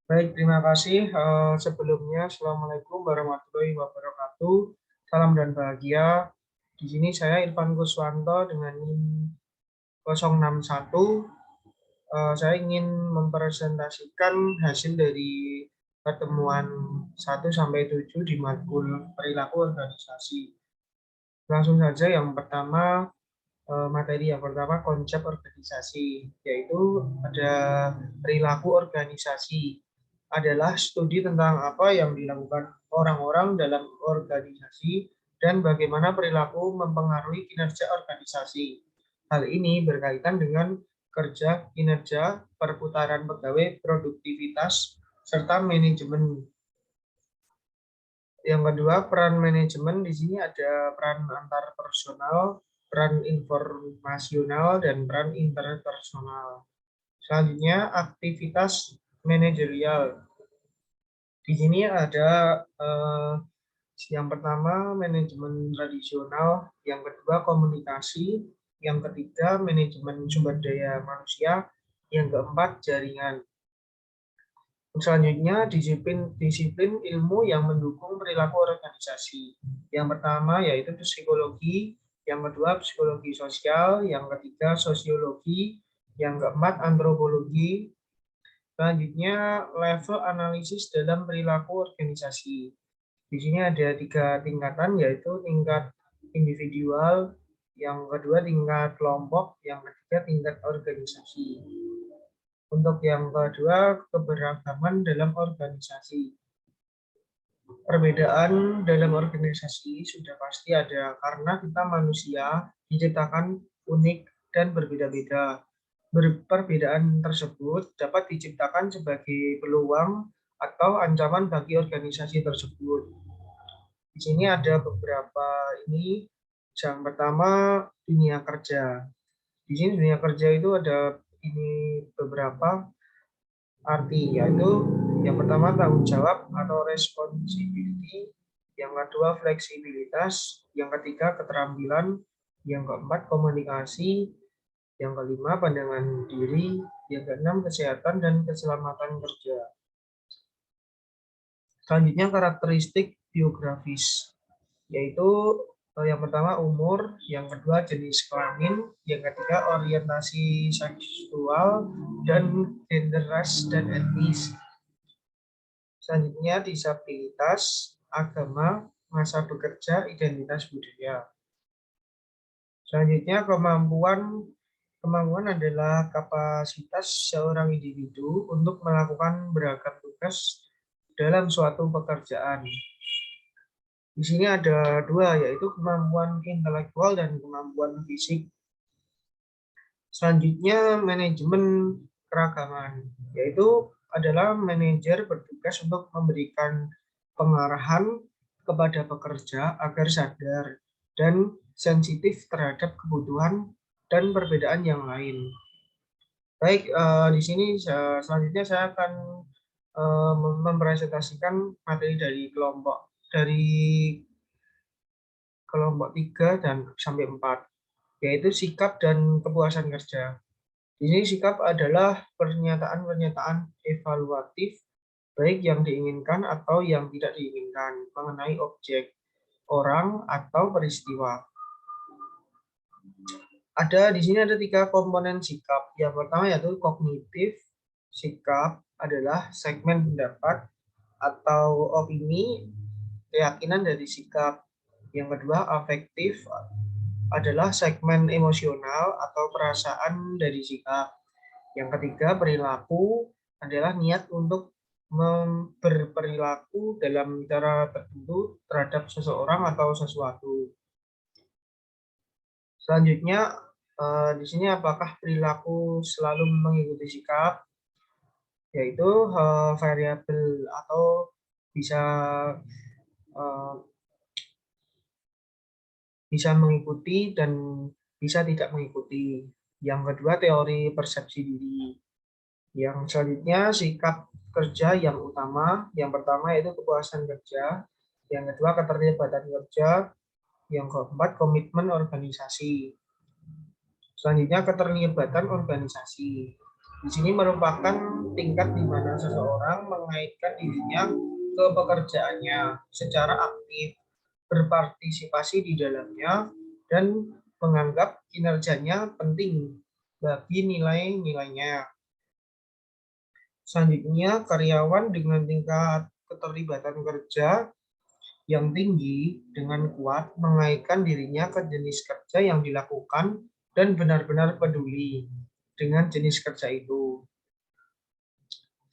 Baik, terima kasih. Sebelumnya, Assalamualaikum warahmatullahi wabarakatuh. Salam dan bahagia. Di sini saya Irfan Kuswanto dengan NIM 061. Saya ingin mempresentasikan hasil dari pertemuan 1 sampai 7 di matkul perilaku organisasi. Langsung saja yang pertama, materi yang pertama konsep organisasi, yaitu ada perilaku organisasi adalah studi tentang apa yang dilakukan orang-orang dalam organisasi dan bagaimana perilaku mempengaruhi kinerja organisasi. Hal ini berkaitan dengan kerja, kinerja, perputaran pegawai, produktivitas, serta manajemen. Yang kedua, peran manajemen di sini ada peran antar personal, peran informasional, dan peran interpersonal. Selanjutnya, aktivitas manajerial. Di sini ada yang pertama manajemen tradisional, yang kedua komunikasi, yang ketiga manajemen sumber daya manusia, yang keempat jaringan. Selanjutnya, disiplin ilmu yang mendukung perilaku organisasi. Yang pertama yaitu psikologi, yang kedua psikologi sosial, yang ketiga sosiologi, yang keempat antropologi. Selanjutnya, level analisis dalam perilaku organisasi. Di sini ada 3 tingkatan, yaitu tingkat individual, yang kedua tingkat kelompok, yang ketiga tingkat organisasi. Untuk yang kedua, keberagaman dalam organisasi. Perbedaan dalam organisasi sudah pasti ada karena kita manusia diciptakan unik dan berbeda-beda. Perbedaan tersebut dapat diciptakan sebagai peluang atau ancaman bagi organisasi tersebut. Di sini ada beberapa ini. Yang pertama, dunia kerja. Di sini dunia kerja itu ada ini beberapa arti, yaitu yang pertama tanggung jawab atau responsibility, yang kedua fleksibilitas, yang ketiga keterampilan, yang keempat komunikasi, yang kelima pandangan diri, yang keenam kesehatan dan keselamatan kerja. Selanjutnya karakteristik biografis, yaitu yang pertama umur, yang kedua jenis kelamin, yang ketiga orientasi seksual, dan gender, ras, dan etnis. Selanjutnya disabilitas, agama, masa bekerja, identitas budaya. Selanjutnya kemampuan adalah kapasitas seorang individu untuk melakukan beragam tugas dalam suatu pekerjaan. Di sini ada 2, yaitu kemampuan intelektual dan kemampuan fisik. Selanjutnya manajemen keragaman, yaitu adalah manajer bertugas untuk memberikan pengarahan kepada pekerja agar sadar dan sensitif terhadap kebutuhan dan perbedaan yang lain. Baik, di sini selanjutnya saya akan mempresentasikan materi dari kelompok 3 dan sampai 4, yaitu sikap dan kepuasan kerja. Di sini sikap adalah pernyataan-pernyataan evaluatif, baik yang diinginkan atau yang tidak diinginkan, mengenai objek, orang, atau peristiwa. Di sini ada 3 komponen sikap. Yang pertama yaitu kognitif. Sikap adalah segmen pendapat atau opini, keyakinan dari sikap. Yang kedua, afektif adalah segmen emosional atau perasaan dari sikap. Yang ketiga, perilaku adalah niat untuk berperilaku dalam cara tertentu terhadap seseorang atau sesuatu. Selanjutnya, di sini apakah perilaku selalu mengikuti sikap, yaitu variabel atau bisa mengikuti dan bisa tidak mengikuti. Yang kedua, teori persepsi diri. Yang selanjutnya, sikap kerja yang utama. Yang pertama yaitu kepuasan kerja, yang kedua keterlibatan kerja, yang keempat komitmen organisasi. Selanjutnya, keterlibatan organisasi. Di sini merupakan tingkat di mana seseorang mengaitkan dirinya ke pekerjaannya secara aktif, berpartisipasi di dalamnya, dan menganggap kinerjanya penting bagi nilai-nilainya. Selanjutnya, karyawan dengan tingkat keterlibatan kerja yang tinggi dengan kuat mengaitkan dirinya ke jenis kerja yang dilakukan dan benar-benar peduli dengan jenis kerja itu.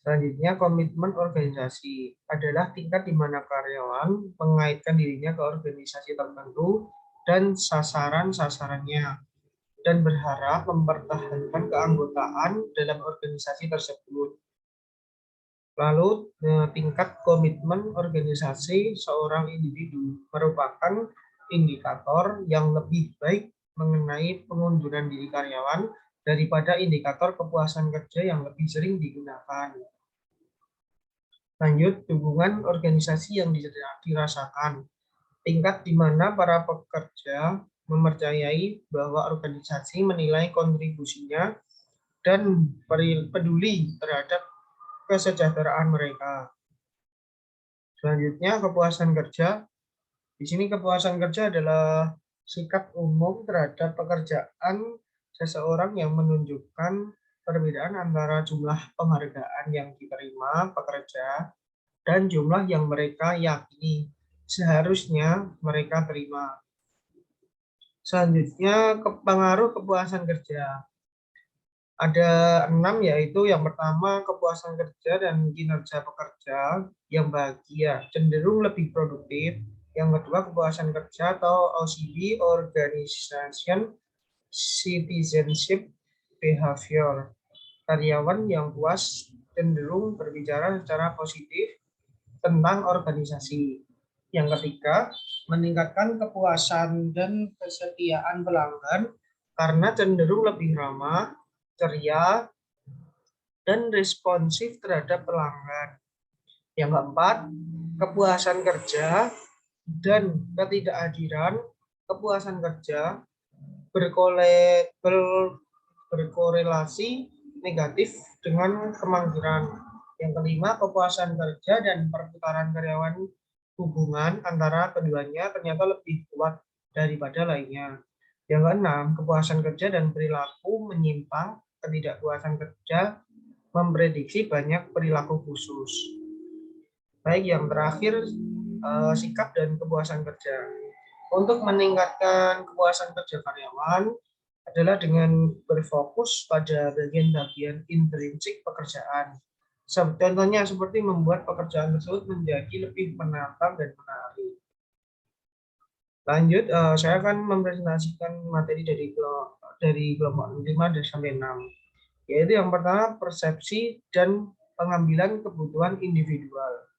Selanjutnya, komitmen organisasi adalah tingkat di mana karyawan mengaitkan dirinya ke organisasi tertentu dan sasaran-sasarannya dan berharap mempertahankan keanggotaan dalam organisasi tersebut. Lalu, tingkat komitmen organisasi seorang individu merupakan indikator yang lebih baik mengenai pengunduran diri karyawan daripada indikator kepuasan kerja yang lebih sering digunakan. Lanjut, dukungan organisasi yang dirasakan. Tingkat di mana para pekerja mempercayai bahwa organisasi menilai kontribusinya dan peduli terhadap kesejahteraan mereka. Selanjutnya, kepuasan kerja. Di sini kepuasan kerja adalah sikap umum terhadap pekerjaan seseorang yang menunjukkan perbedaan antara jumlah penghargaan yang diterima pekerja dan jumlah yang mereka yakini seharusnya mereka terima. Selanjutnya, pengaruh kepuasan kerja. Ada 6, yaitu yang pertama kepuasan kerja dan kinerja pekerja yang bahagia, cenderung lebih produktif. Yang kedua kepuasan kerja atau OCB, Organization Citizenship Behavior. Karyawan yang puas cenderung berbicara secara positif tentang organisasi. Yang ketiga, meningkatkan kepuasan dan kesetiaan pelanggan karena cenderung lebih ramah, ceria, dan responsif terhadap pelanggan. Yang keempat, kepuasan kerja dan ketidakhadiran kepuasan kerja berkorelasi negatif dengan kemanggiran. Yang kelima, kepuasan kerja dan perputaran karyawan, hubungan antara keduanya ternyata lebih kuat daripada lainnya. Yang keenam, kepuasan kerja dan perilaku menyimpang, ketidakpuasan kerja memprediksi banyak perilaku khusus. Baik, yang terakhir, sikap dan kepuasan kerja. Untuk meningkatkan kepuasan kerja karyawan adalah dengan berfokus pada bagian-bagian intrinsik pekerjaan. Contohnya seperti membuat pekerjaan tersebut menjadi lebih menantang dan menarik. Lanjut, saya akan mempresentasikan materi dari kelompok 5 sampai 6. Yaitu yang pertama, persepsi dan pengambilan kebutuhan individual.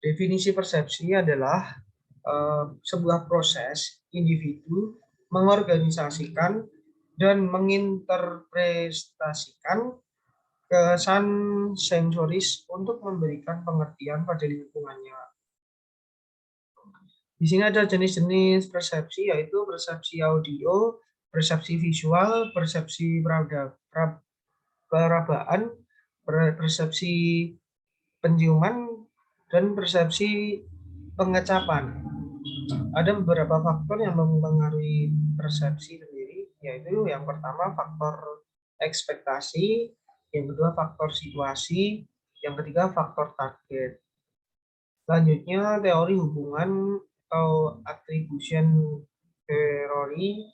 Definisi persepsi adalah sebuah proses individu mengorganisasikan dan menginterpretasikan kesan sensoris untuk memberikan pengertian pada lingkungannya. Di sini ada jenis-jenis persepsi, yaitu persepsi audio, persepsi visual, persepsi perabaan, persepsi penciuman, dan persepsi pengecapan. Ada beberapa faktor yang mempengaruhi persepsi sendiri, yaitu yang pertama faktor ekspektasi, yang kedua faktor situasi, yang ketiga faktor target. Selanjutnya, teori hubungan atau attribution theory.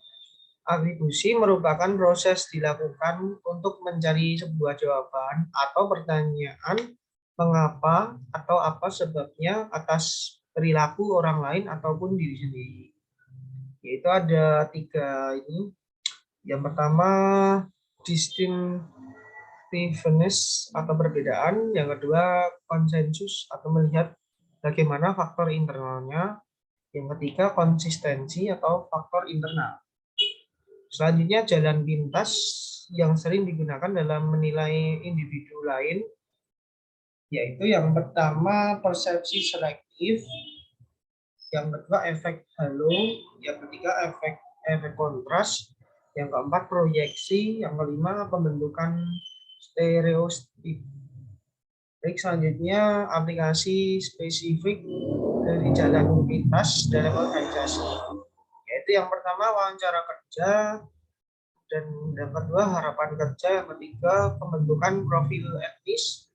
Atribusi merupakan proses dilakukan untuk mencari sebuah jawaban atau pertanyaan mengapa atau apa sebabnya atas perilaku orang lain ataupun diri sendiri. Yaitu ada 3 ini. Yang pertama, distinctiveness atau perbedaan. Yang kedua, konsensus atau melihat bagaimana faktor internalnya. Yang ketiga, konsistensi atau faktor internal. Selanjutnya, jalan pintas yang sering digunakan dalam menilai individu lain, yaitu yang pertama persepsi selektif, yang kedua efek halo, yang ketiga efek kontras, yang keempat proyeksi, yang kelima pembentukan stereotip. Baik, selanjutnya aplikasi spesifik dari jalan pintas dalam organisasi. Yaitu yang pertama wawancara kerja, dan yang kedua harapan kerja, yang ketiga pembentukan profil etnis,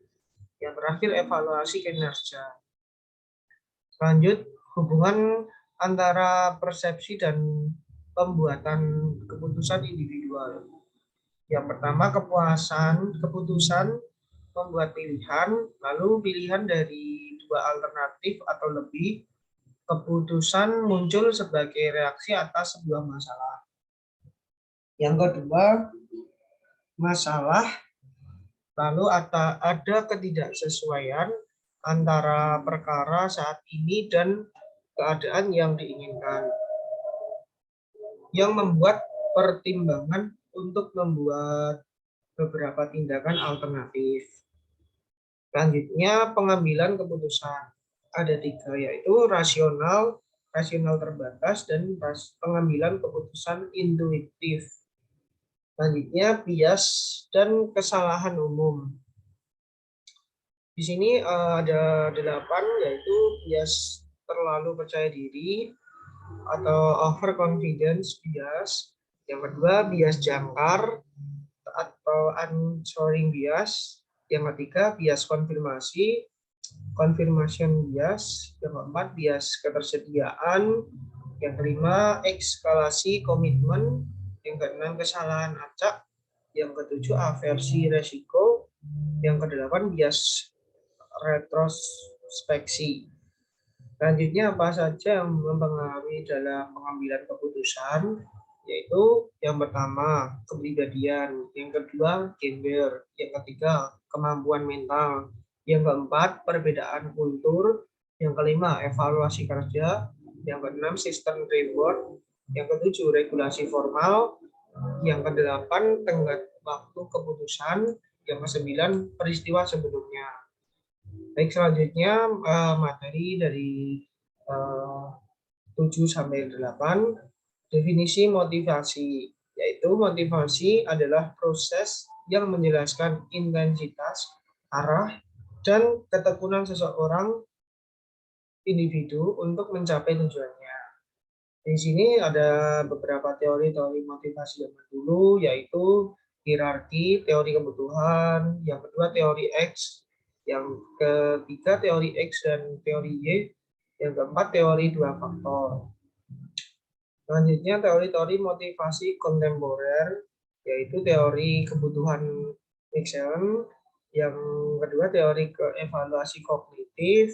yang terakhir evaluasi kinerja. Lanjut, hubungan antara persepsi dan pembuatan keputusan individual. Yang pertama keputusan membuat pilihan, lalu pilihan dari dua alternatif atau lebih, keputusan muncul sebagai reaksi atas sebuah masalah. Yang kedua, masalah, lalu ada ketidaksesuaian antara perkara saat ini dan keadaan yang diinginkan, yang membuat pertimbangan untuk membuat beberapa tindakan alternatif. Selanjutnya, pengambilan keputusan. Ada tiga, yaitu rasional terbatas, dan pengambilan keputusan intuitif. Selanjutnya, bias dan kesalahan umum. Di sini ada 8, yaitu bias terlalu percaya diri atau overconfidence bias. Yang kedua, bias jangkar atau answering bias. Yang ketiga, bias konfirmasi, confirmation bias. Yang keempat, bias ketersediaan. Yang kelima, eskalasi komitmen. Yang keenam, kesalahan acak. Yang ketujuh, aversi resiko. Yang kedelapan, bias retrospeksi. Selanjutnya, apa saja yang mempengaruhi dalam pengambilan keputusan? Yaitu yang pertama, kepribadian, yang kedua, gender, yang ketiga, kemampuan mental, yang keempat, perbedaan kultur, yang kelima, evaluasi kerja, yang keenam, sistem reward, yang ketujuh, regulasi formal, yang kedelapan, tenggat waktu keputusan, yang kesembilan, peristiwa sebelumnya. Baik, selanjutnya materi dari 7 sampai 8. Definisi motivasi, yaitu motivasi adalah proses yang menjelaskan intensitas, arah, dan ketekunan seseorang individu untuk mencapai tujuannya. Di sini ada beberapa teori-teori motivasi zaman dulu, yaitu hierarki, teori kebutuhan, yang kedua teori X, yang ketiga teori X dan teori Y, yang keempat teori dua faktor. Selanjutnya teori-teori motivasi kontemporer, yaitu teori kebutuhan Nixon, yang kedua teori evaluasi kognitif,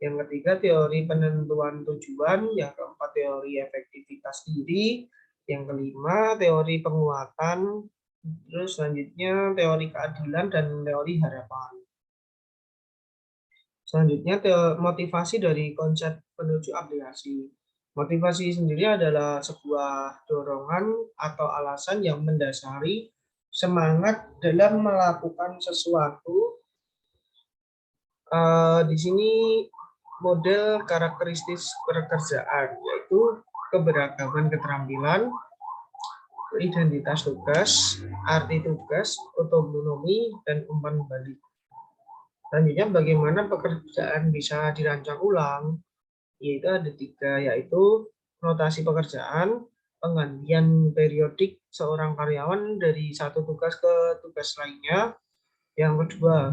yang ketiga teori penentuan tujuan, yang keempat teori efektivitas diri, yang kelima teori penguatan, terus selanjutnya teori keadilan dan teori harapan. Selanjutnya motivasi dari konsep menuju aplikasi. Motivasi sendiri adalah sebuah dorongan atau alasan yang mendasari semangat dalam melakukan sesuatu. Di sini model karakteristik pekerjaan, yaitu keberagaman keterampilan, identitas tugas, arti tugas, otonomi, dan umpan balik. Selanjutnya, bagaimana pekerjaan bisa dirancang ulang? Yaitu ada 3, yaitu rotasi pekerjaan, penggantian periodik seorang karyawan dari satu tugas ke tugas lainnya. Yang kedua,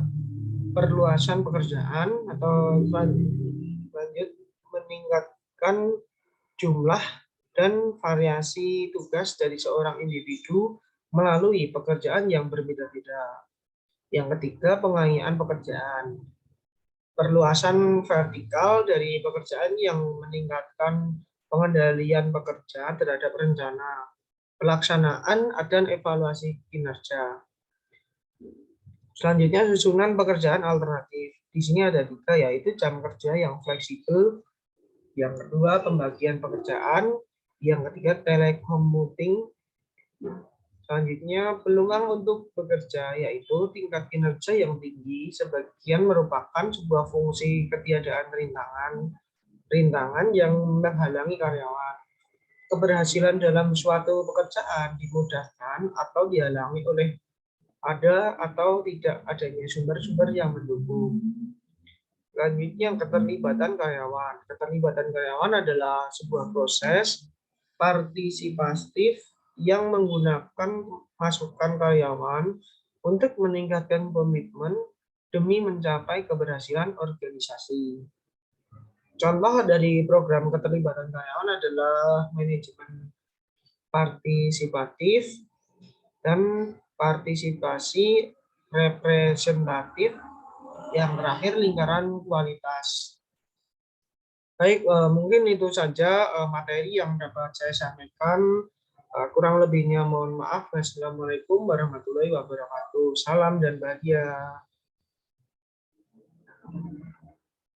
perluasan pekerjaan atau lanjut meningkatkan jumlah dan variasi tugas dari seorang individu melalui pekerjaan yang berbeda-beda. Yang ketiga, pengayaan pekerjaan. Perluasan vertikal dari pekerjaan yang meningkatkan pengendalian pekerja terhadap rencana, pelaksanaan, dan evaluasi kinerja. Selanjutnya, susunan pekerjaan alternatif. Di sini ada 3, yaitu jam kerja yang fleksibel, yang kedua pembagian pekerjaan, yang ketiga telecommuting. Selanjutnya, peluang untuk bekerja, yaitu tingkat kinerja yang tinggi sebagian merupakan sebuah fungsi ketiadaan rintangan yang menghalangi karyawan. Keberhasilan dalam suatu pekerjaan dimudahkan atau dihalangi oleh ada atau tidak adanya sumber-sumber yang mendukung. Selanjutnya, keterlibatan karyawan. Keterlibatan karyawan adalah sebuah proses partisipatif yang menggunakan masukan karyawan untuk meningkatkan komitmen demi mencapai keberhasilan organisasi. Contoh dari program keterlibatan karyawan adalah manajemen partisipatif dan partisipasi representatif, yang terakhir lingkaran kualitas. Baik, mungkin itu saja materi yang dapat saya sampaikan. Kurang lebihnya mohon maaf. Wassalamualaikum warahmatullahi wabarakatuh. Salam dan bahagia.